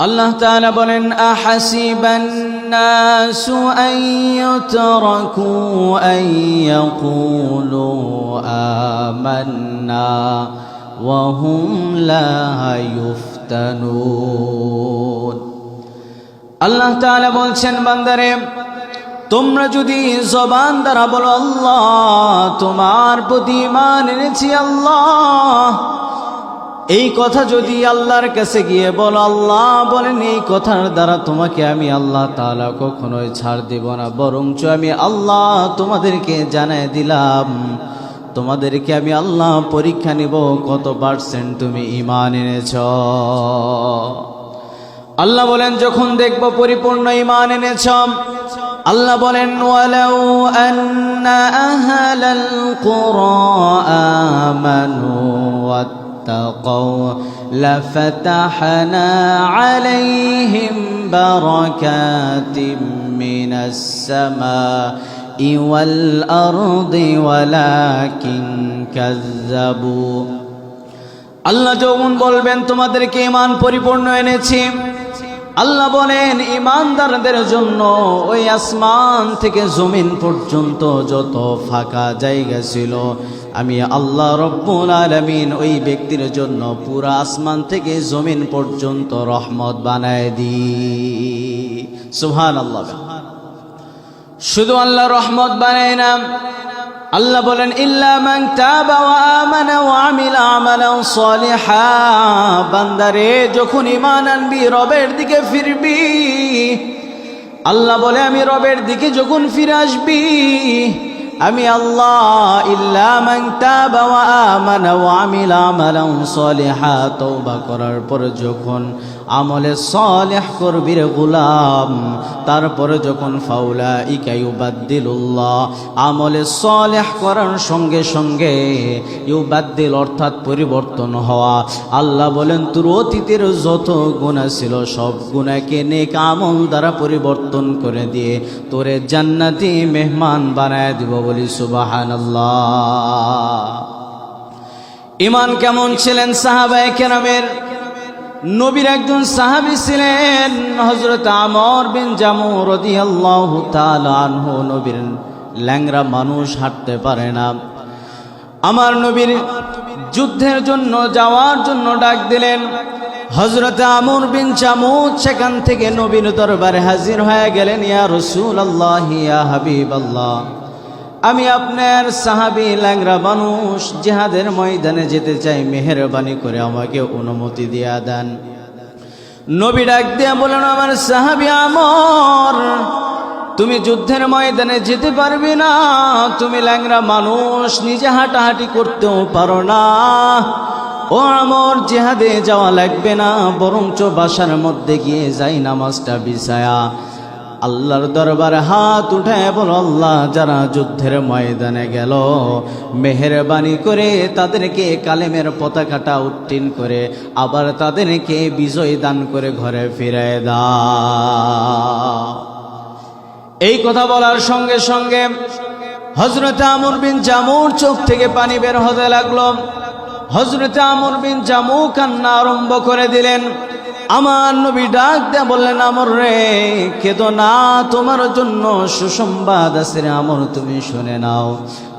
আল্লাহ তাআলা বলেন, আহাসিবান নাসু আন ইউতরাকু আন ইয়াকুলু আমান্না ওয়া হুম লা ইফতানুন। আল্লাহ তাআলা বলছেন, বান্দারে তোমরা যদি জবান দ্বারা বলো আল্লাহ তোমার প্রতি ঈমান এনেছি আল্লাহ, এই কথা যদি আল্লাহর কাছে গিয়ে বলো, আল্লাহ বলেন এই কথার দ্বারা তোমাকে আমি আল্লাহ তাআলা কখনোই ছাড় দেব না, বরঞ্চ আমি আল্লাহ তোমাদেরকে জানাই দিলাম, তোমাদেরকে আমি আল্লাহ পরীক্ষা নিব কত পার্সেন্ট তুমি ঈমান এনেছ। আল্লাহ বলেন যখন দেখব পরিপূর্ণ ঈমান এনেছ, আল্লাহ বলেন ওয়ালাউ আন্না আহলাল কুরা আমানু ওয়াত্তাকাউ লাফাতাহনা আলাইহিম বারাকাতিম মিনাস সামাই ওয়াল আরদি ওয়ালাকিন কাযযাবু। আল্লাহ যখন বলবেন তোমাদেরকে ঈমান পরিপূর্ণ এনেছি, আল্লাহ বলেন ঈমানদারদের জন্য ওই আসমান থেকে জমিন পর্যন্ত যত ফাঁকা জায়গা ছিল আমি আল্লাহ রব্বুল আলামিন ওই ব্যক্তির জন্য পুরা আসমান থেকে জমিন পর্যন্ত রহমত বানায় দিই। সুবহানাল্লাহ। শুধু আল্লাহ রহমত বানায় না, আল্লাহ বলেন ইল্লা মান তাবা ওয়া আমানা ওয়া আমিলা আমালান সালিহা। বান্দারে যখন ঈমান আনবি, রবের দিকে ফিরবি, আল্লাহ বলে আমি রবের দিকে যখন ফিরে আসবি আমি আল্লাহ ইল্লা মান তাবা ওয়া আমানা ওয়া আমিলা আমালান সালিহা, তওবা করার পর যখন আমলে সালেহ করবি রে গোলাম, তারপরে যখন ফাউলাইকা ইউবাদদিলুল্লাহ, আমলে সালেহ করার সঙ্গে সঙ্গে ইউবাদদিল অর্থাৎ পরিবর্তন হওয়া। আল্লাহ বলেন তোর অতীতের যত গুনাহ ছিল সব গুনাহকে নেক আমল দ্বারা পরিবর্তন করে দিয়ে তোরে জান্নাতি মেহমান বানায় দিব। বলি সুবহানাল্লাহ। ঈমান কেমন ছিলেন সাহাবায়ে কেরামের? নবীর একজন সাহাবী ছিলেন হযরত আমর বিন জামু রাদিয়াল্লাহু তাআলা আনহু। নবীর ল্যাংড়া মানুষ হাঁটতে পারে না। আমার নবীর যুদ্ধের জন্য যাওয়ার জন্য ডাক দিলেন। হযরত আমর বিন জামু সেখান থেকে নবীর দরবারে হাজির হয়ে গেলেন। ইয়া রাসূলুল্লাহ, ইয়া হাবিবাল্লাহ, আমি আপনার সাহাবী ল্যাংড়া মানুষ, জিহাদের ময়দানে যেতে চাই, মেহেরবানি করে আমাকে অনুমতি দিয়া দেন। নবী ডাক দিয়া বলেন, আমার সাহাবী আমর, তুমি যুদ্ধের ময়দানে যেতে পারবে না, তুমি ল্যাংড়া মানুষ, নিজে হাঁটাহাঁটি করতেও পারো না। ও আমর, জিহাদে যাওয়া লাগবে না, বরঞ্চ বাসার মধ্যে গিয়ে যাই নামাজটা বিছায়া আল্লাহর দরবারে হাত উঠায় বলো, আল্লাহ যারা যুদ্ধের ময়দানে গেল মেহেরবানি করে তাদেরকে কালেমের পতাকাটা উত্তীর্ণ করে আবার তাদেরকে বিজয় দান করে ঘরে ফিরায় দাও। এই কথা বলার সঙ্গে সঙ্গে হযরত আমর বিন জামুর চোখ থেকে পানি বের হতে লাগলো। হযরত আমর বিন জামু কান্না আরম্ভ করে দিলেন। আমার নবী ডাক দেয়া বললেন, আমর রে কেঁদো না, তোমার জন্য সুসংবাদ আছে রে আমর, তুমি শুনে নাও।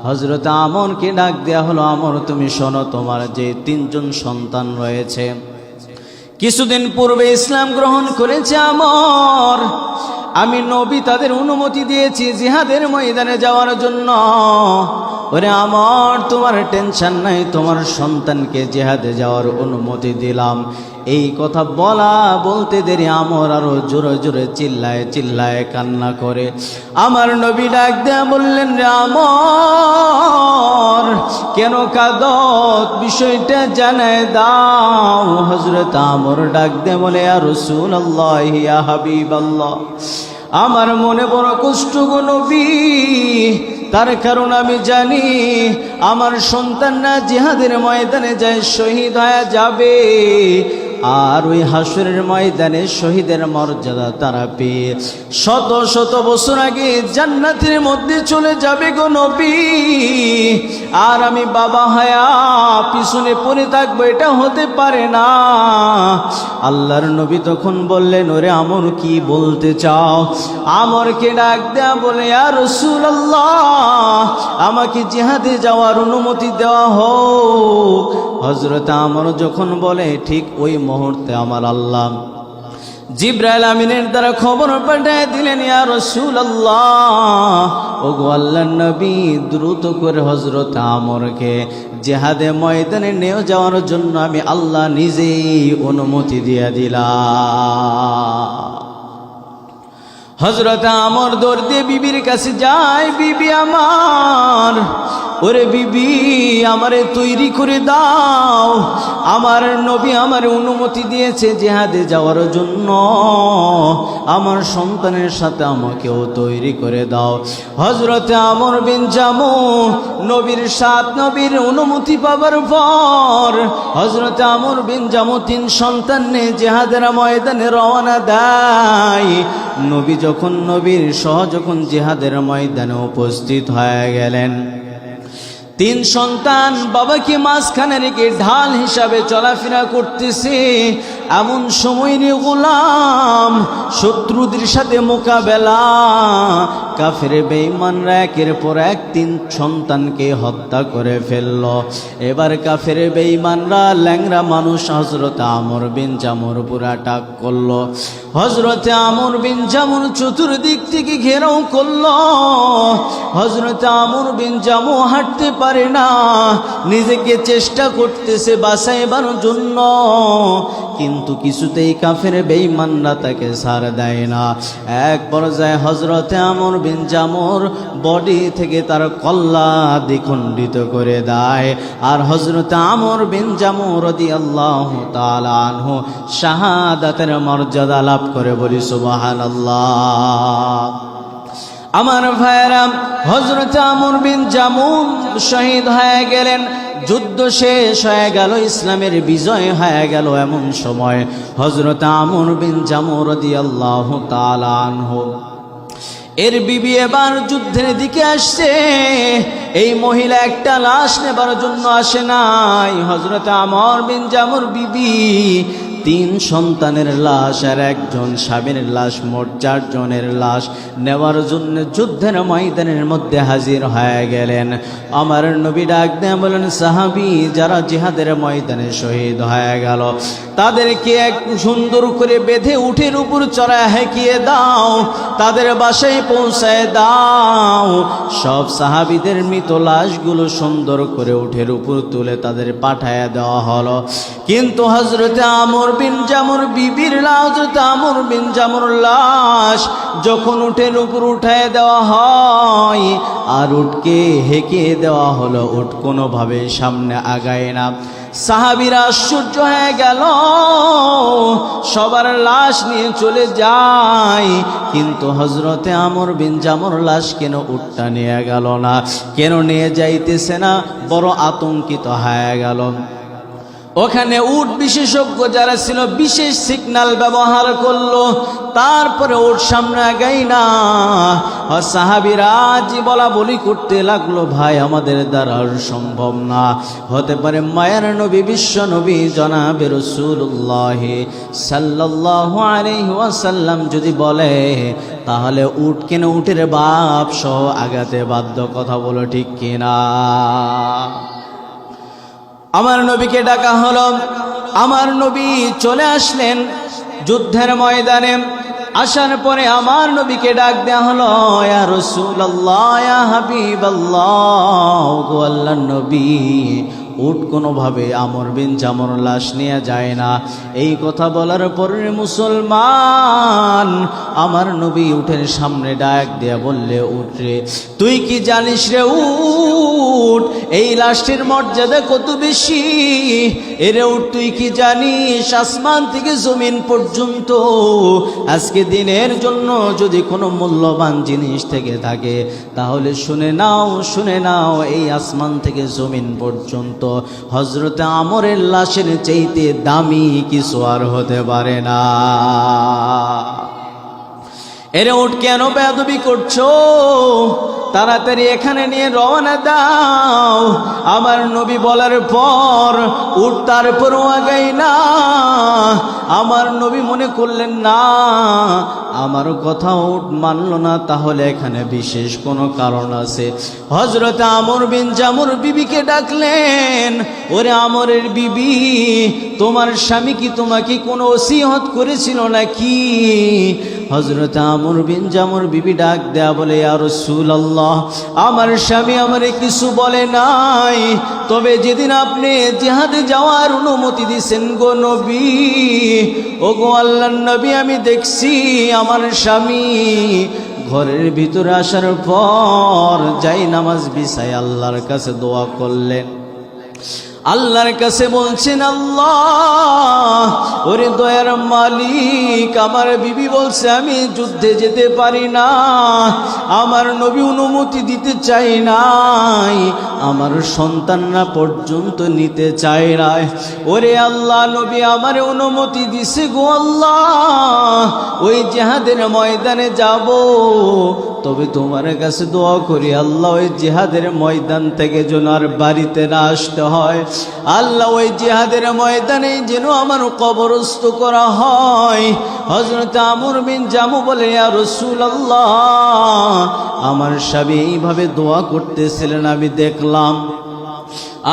হযরত আমরকে ডাক দেয়া হলো, আমর তুমি শোনো, তোমার যে 3 জন সন্তান রয়েছে কিছুদিন পূর্বে ইসলাম গ্রহণ করেছে আমর, আমি নবী তাদের অনুমতি দিয়েছি জিহাদের ময়দানে যাওয়ার জন্য। ওরে আমর, তোমার টেনশন নাই, তোমার সন্তানকে জিহাদে যাওয়ার অনুমতি দিলাম। এই কথা বলতে দেরি আমর আরো জোরে জোরে চিল্লায় চিল্লায় কান্না করে। আমার নবী ডাক দেয়া বললেন, রে আমর কেন কাঁদো, বিষয়টা জানায় দাও। হযরত আমর ডাক দেয়া বলে, ইয়া রাসূলুল্লাহ, ইয়া হাবিবাল্লাহ, আমার মনে বড় কষ্ট গো নবী, তার কারণ আমি জানি আমার সন্তানরা জিহাদের ময়দানে যায় শহীদ হয়ে যাবে। আর ওই হাসরের ময়দানে শহীদের মর্যাদা তারা পেয়ে শত শত বছর আগে জান্নাতের মধ্যে চলে যাবে গো নবী। আর আমি বাবা হায়া পিছনে পড়ে থাকবো, এটা হতে পারে না। আল্লাহর নবী তখন বললেন, ওরে আমর কি বলতে চাও? আমরকে ডাক দেয়া বলে, ইয়া রাসূলুল্লাহ, আমাকে জিহাদে যাওয়ার অনুমতি দেওয়া হোক। হযরত আমর যখন বলে, ঠিক ওই মুহূর্তে আমার আল্লাহ জিবরাইল আমিনের দ্বারা খবর পাঠিয়ে দিলেন, ইয়া রাসূলুল্লাহ, ওগো আল্লাহর নবী, দ্রুত করে হযরত আমরকে জিহাদে ময়দানে নিয়ে যাওয়ার জন্য আমি আল্লাহ নিজেই অনুমতি দিয়ে দিলাম। হযরত আমর দৌড় দিয়ে বিবির কাছে যায়, বিবি আমার, ওরে বিবি, আমারে তৈরি করে দাও। আমার নবী আমারে অনুমতি দিয়েছে জিহাদে যাওয়ার জন্য, আমার সন্তানের সাথে আমাকেও তৈরি করে দাও। হযরত আমর বিন জামু নবীর নবীর অনুমতি পাবার পর হযরত আমর বিন জামু 3 সন্তান নিয়ে জিহাদের ময়দানে রওনা দেয়। নবী যখন নবীর সহ যখন জিহাদের ময়দানে উপস্থিত হয়ে গেলেন, 3 সন্তান বাবাকে মাঝখানে রেখে ঢাল হিসাবে চলাফেরা করতেছে। এমন সময় রে গোলাম, শত্রুদের সাথে মোকাবেলা, কাফের বেঈমানরা একের পর এক 3 সন্তানকে হত্যা করে ফেলল। এবার কাফের বেঈমানরা ল্যাংরা মানুষ হযরত আমর বিন জামুর উপর অ্যাটাক করলো। হযরত আমর বিন জামুর চতুর্দিক থেকে ঘেরাও করলো। হযরত আমর বিন জামু হাঁটতে পারে না, নিজেকে চেষ্টা করতেছে বাঁচাইবার জন্য, কিন্তু কিছুতেই কাফের বেঈমানরা তাকে ছাড় দেয় না। এক পর্যায়ে হযরত আমর বিন জামুর বডি থেকে তার কল্লা দ্বিখণ্ডিত করে দেয়। আর হযরত আমর বিন জামু রাদিয়াল্লাহু তাআলা আনহু শাহাদাতের মর্যাদা লাভ করে, বলি সুবহানাল্লাহ। আমার ভাইরা, হযরত আমর বিন জামু শহীদ হয়ে গেলেন। যুদ্ধ শেষ হয়ে গেল, ইসলামের বিজয় হয়ে গেল। এমন সময় হযরত আমর বিন জামু রাদিয়াল্লাহু তাআলা আনহু এর বিবি এবার যুদ্ধের দিকে আসছে। এই মহিলা একটা লাশ নেবার জন্য আসে নাই। হযরত আমর বিন জামুর বিবি 3 সন্তানের লাশ আর একজন স্বামীর লাশ, মোট 4 জনের লাশ নেওয়ার জন্য যুদ্ধের ময়দানের মধ্যে হাজির হয়ে গেলেন। আমার নবী ডাক দিয়ে বলেন, সাহাবী যারা জিহাদের ময়দানে শহীদ হয়ে গেল তাদেরকে এক সুন্দর করে বেঁধে উটের উপর চড়ায় হেঁকিয়ে দাও, তাদের বাসায় পৌঁছায় দাও। সব সাহাবীদের মৃত লাশগুলো সুন্দর করে উটের উপর তুলে তাদের পাঠায় দেওয়া হলো। কিন্তু হযরত আমর বিন জামুর বিবির লাশ, হযরত আমর বিন জামুর লাশ যখন উটের উপর উঠায় দেওয়া হয় আর উটকে হেঁকিয়ে দেওয়া হলো, উট কোনোভাবে সামনে আগায় না। সাহাবীরা আশ্চর্য হয়ে গেল, সবার লাশ নিয়ে চলে যায়, কিন্তু হযরতে আমর বিন জামুর লাশ কেন উটটা নিয়ে গেল না, কেন নিয়ে যাইতেছে না? বড় আতঙ্কিত হয়ে গেল। ওখানে উট বিশেষজ্ঞ যারা ছিল বিশেষ সিগন্যাল ব্যবহার করলো, তারপরে উট সামনে আগাই না। সাহাবীরা জি বলা বলি করতে লাগলো, ভাই আমাদের দ্বারা সম্ভব না, হতে পারে মায়ের নবী বিশ্ব নবী জনাবে রাসূলুল্লাহ সাল্লাল্লাহু আলাইহি ওয়াসাল্লাম যদি বলে তাহলে উট কেন উটের বাপ সহ আগাতে বাধ্য। কথা বলো ঠিক কিনা? আমার নবীকে ডাকা হলো। আমার নবী চলে আসলেন যুদ্ধের ময়দানে। আসার পরে আমার নবীকে ডাক দেয়া হলো, ইয়া রাসূলুল্লাহ, ইয়া হাবিবাল্লাহ, গো আল্লাহর নবী, উট কোনোভাবে আমর বিন জামুর লাশ নিয়ে যায় না। এই কথা বলার পরে মুসলমান আমার নবী উটের সামনে ডাক দিয়া বললে, উট রে, তুই কি জানিস রে উট, উট, এই লাশটির মর্যাদা কত বেশি। এরে উট তুই কি জানিস আসমান থেকে জমিন পর্যন্ত আজকে দিনের জন্য যদি কোনো মূল্যবান জিনিস থেকে থাকে তাহলে শুনে নাও এই আসমান থেকে জমিন পর্যন্ত হযরত আমরের লাশের চাইতে দামি কিছু আর হতে পারে না। এরে উট কেন বেয়াদবি করছো? তাড়াতাড়ি এখানে নিয়ে রওনা দাও। আমার নবী বলার পর উট তারপরও আগাই না। আমার নবী মনে করলেন না আমার কথা উট মানল না, তাহলে এখানে বিশেষ কোনো কারণ আছে। হযরত আমর বিন জামুর বিবিকে ডাকলেন, ওরে আমরের বিবি, তোমার স্বামী কি তোমাকে কোনো ওসিয়ত করেছিল নাকি? হযরত আমর বিন জামুর বিবি ডাক দেয়া বলে, ইয়া রাসূলুল্লাহ, আমার স্বামী আমারে কিছু বলে নাই, তবে যেদিন আপনি জিহাদে যাওয়ার অনুমতি দিয়েছেন গো নবী, ও গো আল্লাহর নবী, আমি দেখছি আমার স্বামী ঘরের ভিতরে আসার পর যাই নামাজ বিছায় আল্লাহর কাছে দোয়া করলেন। আল্লাহর কাছে বলছেন, আল্লাহ, ওরে দয়ার মালিক, আমার বিবি বলছে আমি যুদ্ধে যেতে পারি না, আমার নবী অনুমতি দিতে চাই নাই, আমার সন্তানরা পর্যন্ত নিতে চায় না। ওরে আল্লাহ, নবী আমার অনুমতি দিছে গো আল্লাহ, ওই জিহাদের ময়দানে যাব, তবে তোমার কাছে দোয়া করি আল্লাহ ওই জিহাদের ময়দান থেকে যেন আর বাড়িতে না আসতে হয়। আল্লাহ ওই জিহাদের ময়দানে যেন আমার কবরস্থ করা হয়। হযরত আমর বিন জামু বলে, ইয়া রাসূলুল্লাহ, আমার স্বামী এইভাবে দোয়া করতেছিলেন, আমি দেখলাম।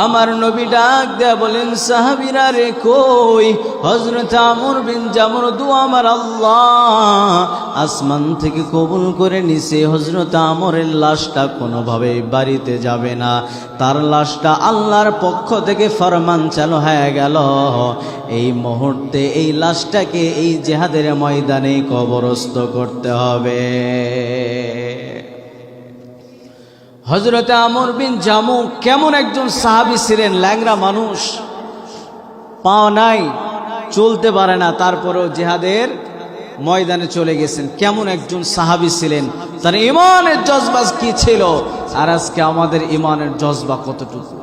আমার নবী ডাক দেয়া বলেন, সাহাবীরা রে কই? হযরত আমর বিন জামুর দোয়া আমার আল্লাহ আসমান থেকে কবুল করে নিছে। হযরত আমরের লাশটা কোনোভাবেই বাড়িতে যাবে না, তার লাশটা আল্লাহর পক্ষ থেকে ফরমান চালু হয়ে গেল, এই মুহূর্তে এই লাশটাকে এই জিহাদের ময়দানে কবরস্থ করতে হবে। হযরত আমর বিন জামু কেমন একজন সাহাবী ছিলেন, ল্যাংড়া মানুষ, পা নাই, চলতে পারে না, তারপরেও জিহাদের ময়দানে চলে গেছেন। কেমন একজন সাহাবী ছিলেন, তার ঈমানের জজবা কি ছিল, আর আজকে আমাদের ঈমানের জজবা কতটুকু?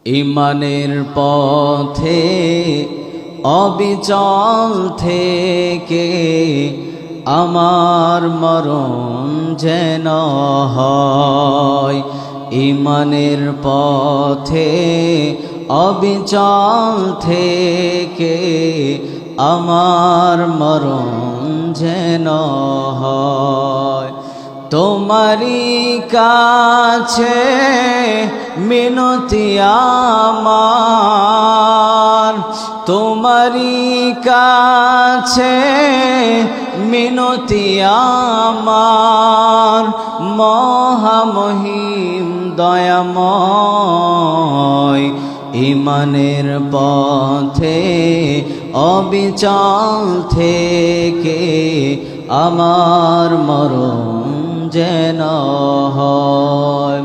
ঈমানের পথে অবিচল থেকে আমার মরণ যেন হয়, ঈমানের পথে অবিচল থেকে আমার মরণ যেন হয়। তোমারি কাছে মিনতি আমার, তোমারি কাছে মিনতি আমার, মহামহিম দয়াময়, ঈমানের পথে অবিচল থেকে আমার মরণ যেন হয়।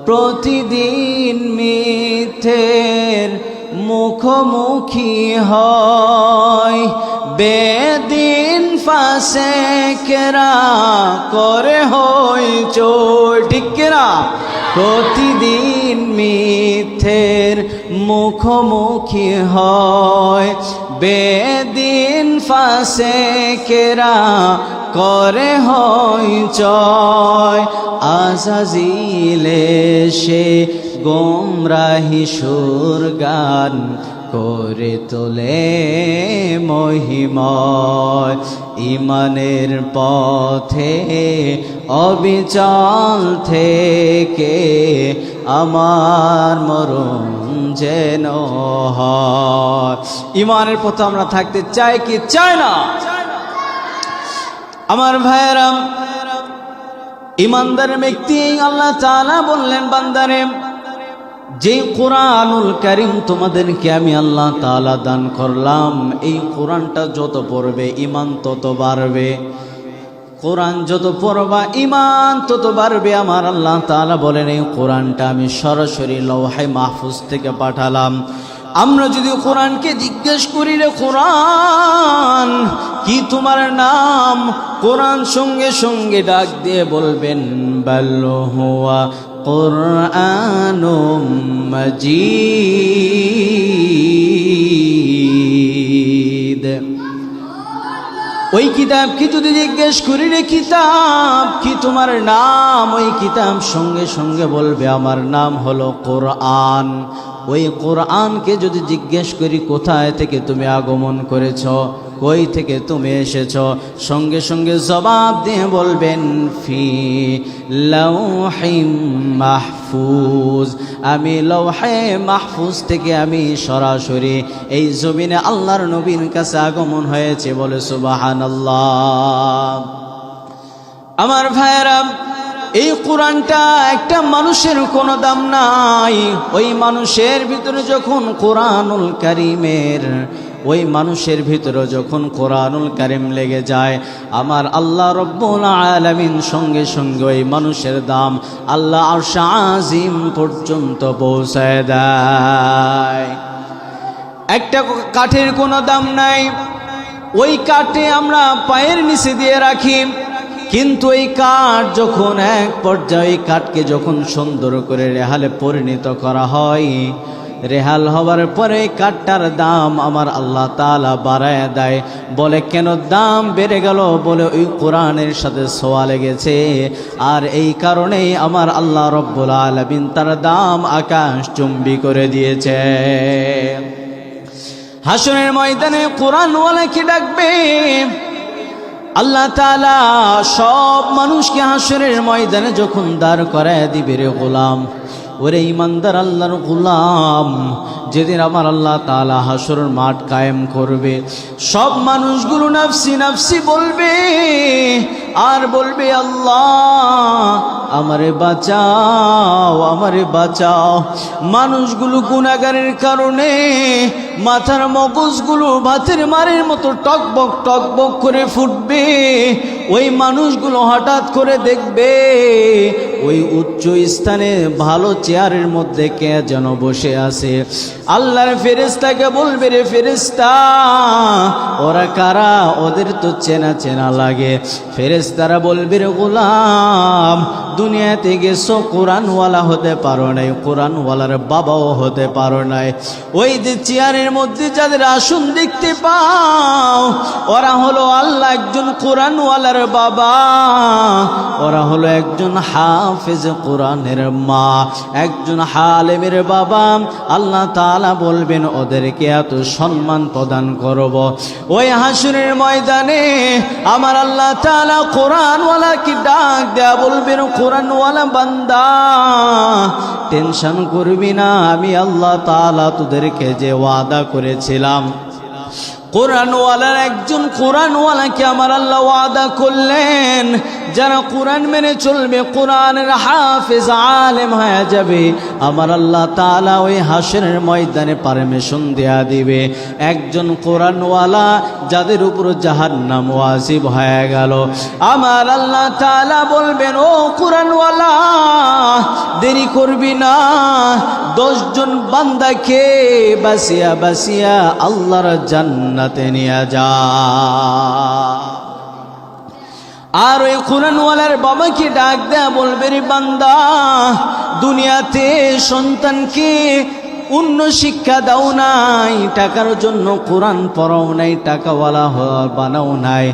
প্রতিদিন মিথ্যের মুখোমুখি হয়, বেদিন ফাসেকেরা করে হইচই, ঠিক কিনা? প্রতিদিন মিথ্যের মুখোমুখি হয়, বেদিন ফাসেকেরা করে হইচই, আজাজিলে সে গোমরাহি সুর গান করে তোলে মহিময়। ঈমানের পথে অবিচল থেকে আমার মরণ যেন হয়। ঈমানের পথে আমরা থাকতে চাই কি চাই না? আমার ভাইয়েরা, ঈমানদার ব্যক্তি আল্লাহ তাআলা বললেন, বান্দারে, যে কোরআনুল কারীম তোমাদেরকে আমি আল্লাহ তাআলা দান করলাম, এই কোরআনটা যত পড়বে ঈমান তত বাড়বে। কোরআন যত পড়বা ইমান তত বাড়বে। আমার আল্লাহ তাআলা বলেন এই কোরআনটা আমি সরাসরি লৌহে মাহফুজ থেকে পাঠালাম। আমরা যদি কোরআনকে জিজ্ঞেস করি, রে কোরআন কি তোমার নাম, কোরআন সঙ্গে সঙ্গে ডাক দিয়ে বলবেন বাল হুয়া কুরআনুম মাজিদ। ওই কিতাবকে যদি জিজ্ঞেস করি, রে কিতাব কি তোমার নাম, ওই কিতাব সঙ্গে সঙ্গে বলবে আমার নাম হলো কোরআন। ওই কোরআনকে যদি জিজ্ঞেস করি কোথায় থেকে তুমি আগমন করেছ, কই থেকে তুমি এসেছ, সঙ্গে সঙ্গে জবাব দিয়ে বলবেন ফি লাউহিম মাহফুজ, আমি লৌহে মাহফুজ থেকে আমি সরাসরি এই জমিনে আল্লাহর নবীর কাছে আগমন হয়েছে। বলে সুবহানাল্লাহ। আমার ভাইয়েরা, এই কোরআনটা একটা মানুষের কোনো দাম নাই। ওই মানুষের ভিতরে যখন কোরআনুল কারীমের, ওই মানুষের ভিতরে যখন কোরআনুল কারীম লেগে যায়, আমার আল্লাহ রব্বুল আলামিন সঙ্গে সঙ্গে ওই মানুষের দাম আল্লাহ আরশ আজিম পর্যন্ত পৌঁছায় দেয়। একটা কাঠের কোনো দাম নাই। ওই কাঠে আমরা পায়ের নিচে দিয়ে রাখি, কিন্তু এই কাঠ যখন এক পর্যায়ে কাঠকে যখন সুন্দর করে রেহালে পরিণত করা হয়, রেহাল হওয়ার পরে কাঠটার দাম আমার আল্লাহ তাআলা বাড়ায় দেয়। বলে কেন দাম বেড়ে গেল? বলে ওই কোরআনের সাথে ছোঁয়া লেগেছে, আর এই কারণেই আমার আল্লাহ রব্বুল আলামিন তার দাম আকাশ চুম্বি করে দিয়েছে। হাসরের ময়দানে কোরআনওয়ালাকে ডাকবে আল্লাহ তাআলা। সব মানুষকে হাসরের ময়দানে যখন দাঁড় করায় দিবে, রে গোলাম, ওরে ইমানদার আল্লাহর গোলাম, যেদিন আমার আল্লাহ তাআলা হাসরের মাঠ কায়েম করবে, সব মানুষগুলো নাফসি নাফসি বলবে, আর বলবে আল্লাহ আমারে বাঁচাও, আমারে বাঁচাও। মানুষগুলো গুনাহগারের কারণে মাথার মগজগুলো ভাতের মারের মতো টকবক টকবক করে ফুটবে। ওই মানুষগুলো হঠাৎ করে দেখবে ওই উচ্চ স্থানে ভালো চেয়ারের মধ্যে কে যেন বসে আছে। আল্লাহর ফেরেশতাকে বলবে, রে ফেরেশতা ওরা কারা? ওদের তো চেনা চেনা লাগে। ফেরেশতারা বলবে, রে গোলাম, দুনিয়াতে গেছো কোরআনওয়ালা হতে পারো নাই, কোরআনওয়ালার বাবাও হতে পারো নাই। ওই যে চেয়ারের মধ্যে যাদের আসন দেখতে পাও, ওরা হলো আল্লাহ একজন কোরআনওয়ালার বাবা, ওরা হলো একজন হাফেজ কোরআনের মা, একজন হালেমের বাবা। আল্লাহ তাআলা বলবেন ওদেরকে এত সম্মান প্রদান করব। ওই হাসরের ময়দানে আমার আল্লাহ তাআলা কোরআনওয়ালাকে ডাক দেয়া বলবেন, কোরআনওয়ালা বান্দা টেনশন করবি না, আমি আল্লাহ তাআলা তোদেরকে যে ওয়াদা করেছিলাম, কোরআনওয়ালার একজন কোরআনওয়ালাকে আমার আল্লাহ ওয়াদা করলেন, যারা কোরআন মেনে চলবে, কোরআনের হাফেজ আলেম হয়ে যাবে, আমার আল্লাহ তাআলা ওই হাসরের ময়দানে পারমিশন দেয়া দিবে একজন কোরআনওয়ালা যাদের উপর জাহান্নাম ওয়াজিব হয়ে গেল। আমার আল্লাহ তাআলা বলবেন, ও কোরআনওয়ালা দেরি করবি না, 10 জন বান্দাকে বাসিয়া বাসিয়া আল্লাহর জান্নাতে নিয়ে যা। আর ওই কোরআনওয়ালার বাবাকে ডাক দেয়া বলবে, রে বান্দা, দুনিয়াতে সন্তানকে অন্য শিক্ষা দাও নাই, টাকার জন্য কোরআন পড়াও নাই, টাকাওয়ালা বানাও নাই,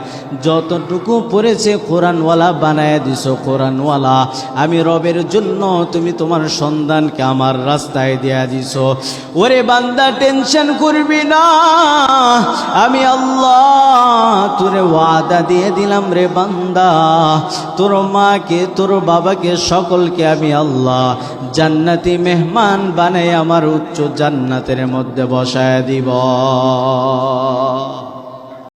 যতটুকু পড়েছে কোরআনওয়ালা বানায় দিছো। কোরআনওয়ালা আমি রবের জন্য তুমি তোমার সন্তানকে আমার রাস্তায় দিয়া দিছো। ওরে বান্দা টেনশন করবি না, আমি আল্লাহ তোরে ওয়াদা দিয়ে দিলাম, রে বান্দা, তোর মাকে তোর বাবাকে সকলকে আমি আল্লাহ জান্নাতি মেহমান বানাই আমার উচ্চ জান্নাতের মধ্যে বসায় দিব।